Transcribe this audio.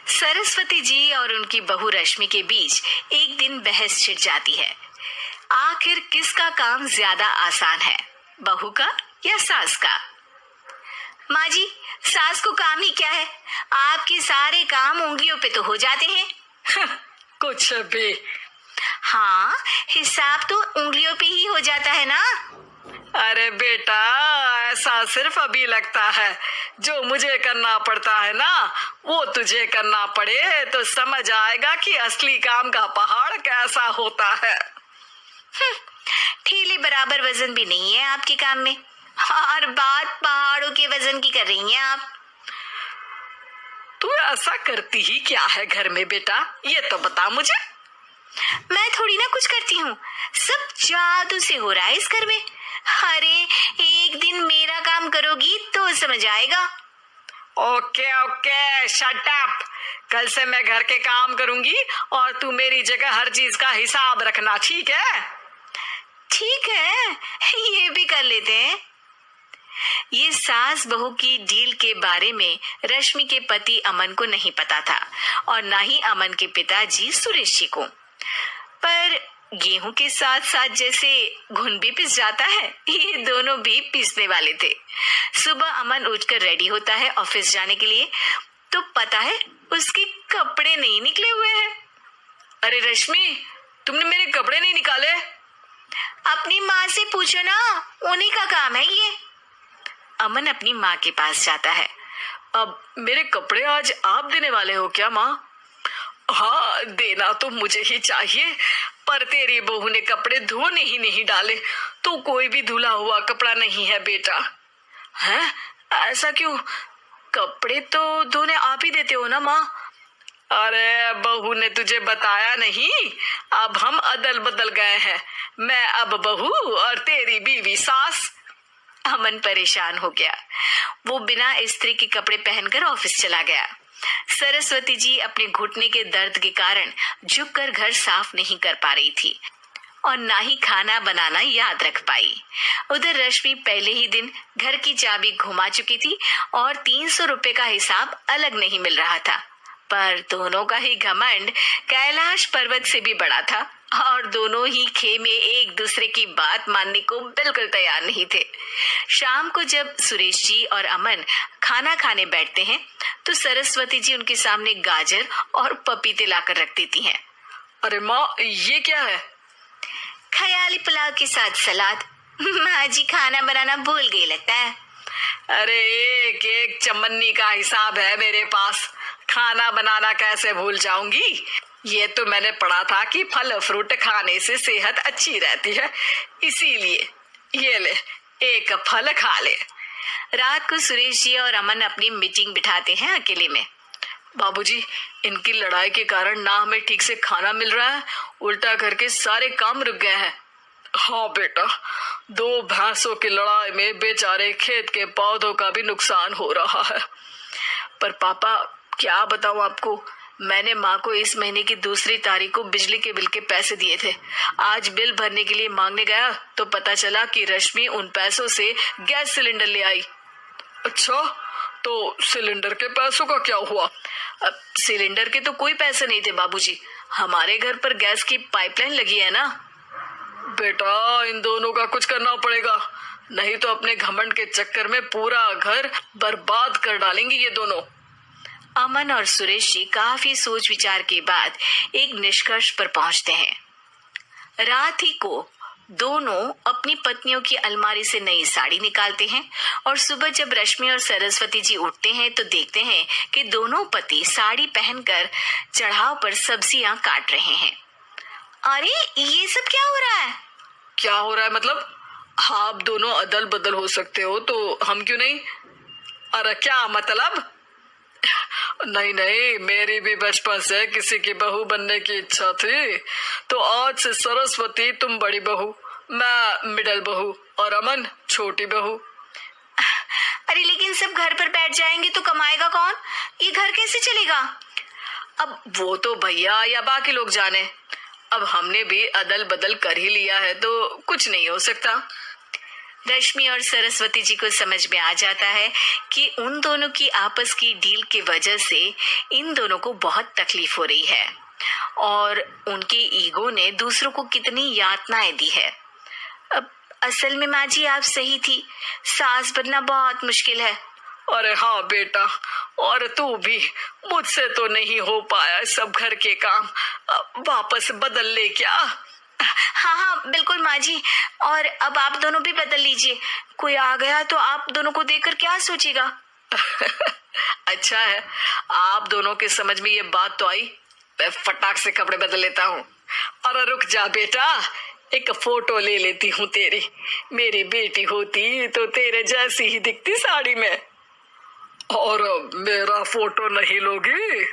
सरस्वती जी और उनकी बहू रश्मि के बीच एक दिन बहस छिड़ जाती है। आखिर किसका काम ज्यादा आसान है, बहू का या सास का? माँ जी, सास को काम ही क्या है, आपके सारे काम उंगलियों पे तो हो जाते हैं। कुछ भी। हाँ, हिसाब तो उंगलियों पे ही हो जाता है ना। अरे बेटा, ऐसा सिर्फ अभी लगता है। जो मुझे करना पड़ता है ना, वो तुझे करना पड़े तो समझ आएगा कि असली काम का पहाड़ कैसा होता है। ठेले बराबर वजन भी नहीं है आपके काम में, और बात पहाड़ों के वजन की कर रही हैं आप। तू ऐसा करती ही क्या है घर में बेटा, ये तो बता मुझे। मैं थोड़ी ना कुछ करती हूँ, सब जादू से हो रहा है इस घर में। अरे एक दिन मेरा काम करोगी तो समझ आएगा। Okay okay, shut up. कल से मैं घर के काम करूंगी और तू मेरी जगह हर चीज का हिसाब रखना, ठीक है? ठीक है, ये भी कर लेते हैं। ये सास बहू की डील के बारे में रश्मि के पति अमन को नहीं पता था और ना ही अमन के पिताजी सुरेश जी को। पर गेहूं के साथ साथ जैसे घुन भी पिस जाता है, ये दोनों भी पीसने वाले थे। सुबह अमन उठकर रेडी होता है ऑफिस जाने के लिए, तो पता है उसके कपड़े नहीं निकले हुए हैं। अरे रश्मि, तुमने मेरे कपड़े नहीं निकाले? अपनी माँ से पूछो ना, उन्हीं का काम है ये। अमन अपनी माँ के पास जाता है। अब मेरे कपड़े आज आप देने वाले हो क्या माँ? हाँ, देना तो मुझे ही चाहिए, पर तेरी बहू ने कपड़े धोने ही नहीं डाले, तो कोई भी धुला हुआ कपड़ा नहीं है बेटा। हैं? ऐसा क्यों? कपड़े तो धोने आप ही देते हो ना माँ? अरे बहू ने तुझे बताया नहीं, अब हम अदल बदल गए हैं। मैं अब बहू और तेरी बीवी सास। अमन परेशान हो गया। वो बिना इस्त्री के कपड़े पहनकर ऑफिस चला गया। सरस्वती जी अपने घुटने के दर्द के कारण झुककर घर साफ नहीं कर पा रही थी और ना ही खाना बनाना याद रख पाई। उधर रश्मि पहले ही दिन घर की चाबी घुमा चुकी थी और 300 रुपए का हिसाब अलग नहीं मिल रहा था। पर दोनों का ही घमंड कैलाश पर्वत से भी बड़ा था और दोनों ही खेमे एक दूसरे की बात मानने को बिल्कुल तैयार नहीं थे। शाम को जब सुरेश जी और अमन खाना खाने बैठते हैं तो सरस्वती जी उनके सामने गाजर और पपीते लाकर रख देती हैं। अरे माँ, ये क्या है? ख्याली पुलाव के साथ सलाद। माँ जी खाना बनाना भूल गई लगता है। अरे एक एक चमन्नी का हिसाब है मेरे पास, खाना बनाना कैसे भूल जाऊंगी? ये तो मैंने पढ़ा था कि फल फ्रूट खाने से सेहत अच्छी रहती है, इसीलिए ये ले, एक फल खा ले। रात को सुरेश जी और अमन अपनी मीटिंग बिठाते हैं अकेले में। बाबूजी, इनकी लड़ाई के कारण ना हमें ठीक से खाना मिल रहा है, उल्टा घर के सारे काम रुक गए हैं। हाँ बेटा, 2 भैंसों की लड़ाई में बेचारे खेत के पौधों का भी नुकसान हो रहा है। पर पापा, क्या बताऊं आपको, मैंने माँ को इस महीने की 2 तारीख को बिजली के बिल के पैसे दिए थे। आज बिल भरने के लिए मांगने गया तो पता चला कि रश्मि उन पैसों से गैस सिलेंडर ले आई। अच्छा, तो सिलेंडर के पैसों का क्या हुआ? अब सिलेंडर के तो कोई पैसे नहीं थे बाबूजी, हमारे घर पर गैस की पाइपलाइन लगी है ना। बेटा, इन दोनों का कुछ करना पड़ेगा, नहीं तो अपने घमंड के चक्कर में पूरा घर बर्बाद कर डालेंगे ये दोनों। अमन और सुरेश जी काफी सोच विचार के बाद एक निष्कर्ष पर पहुंचते हैं। रात ही को दोनों अपनी पत्नियों की अलमारी से नई साड़ी निकालते हैं और सुबह जब रश्मि और सरस्वती जी उठते हैं तो देखते हैं कि दोनों पति साड़ी पहनकर चढ़ाव पर सब्जियां काट रहे हैं। अरे ये सब क्या हो रहा है? क्या हो रहा है मतलब? आप दोनों अदल बदल हो सकते हो तो हम क्यों नहीं? अरे क्या मतलब? नहीं नहीं, मेरी भी बचपन से किसी की बहू बनने की इच्छा थी, तो आज से सरस्वती तुम बड़ी बहू, मैं मिडल बहू और अमन छोटी बहू। अरे लेकिन सब घर पर बैठ जाएंगे तो कमाएगा कौन? ये घर कैसे चलेगा? अब वो तो भैया या बाकी लोग जाने, अब हमने भी अदल बदल कर ही लिया है तो कुछ नहीं हो सकता। रश्मि और सरस्वती जी को समझ में आ जाता है कि उन दोनों की आपस की डील की वजह से इन दोनों को बहुत तकलीफ हो रही है और उनके ईगो ने दूसरों को कितनी यातनाएं दी है। अब असल में माँ जी आप सही थी, सास बनना बहुत मुश्किल है। अरे हाँ बेटा, और तू भी, मुझसे तो नहीं हो पाया सब घर के काम, वापस बदल ले क्या? हाँ हाँ बिल्कुल माँ जी, और अब आप दोनों भी बदल लीजिए, कोई आ गया तो आप दोनों को देखकर क्या सोचेगा। अच्छा है, आप दोनों के समझ में ये बात तो आई। मैं फटाक से कपड़े बदल लेता हूँ। अरे रुक जा बेटा, एक फोटो ले लेती हूँ तेरी। मेरी बेटी होती तो तेरे जैसी ही दिखती साड़ी में। और मेरा फोटो नहीं लोगी?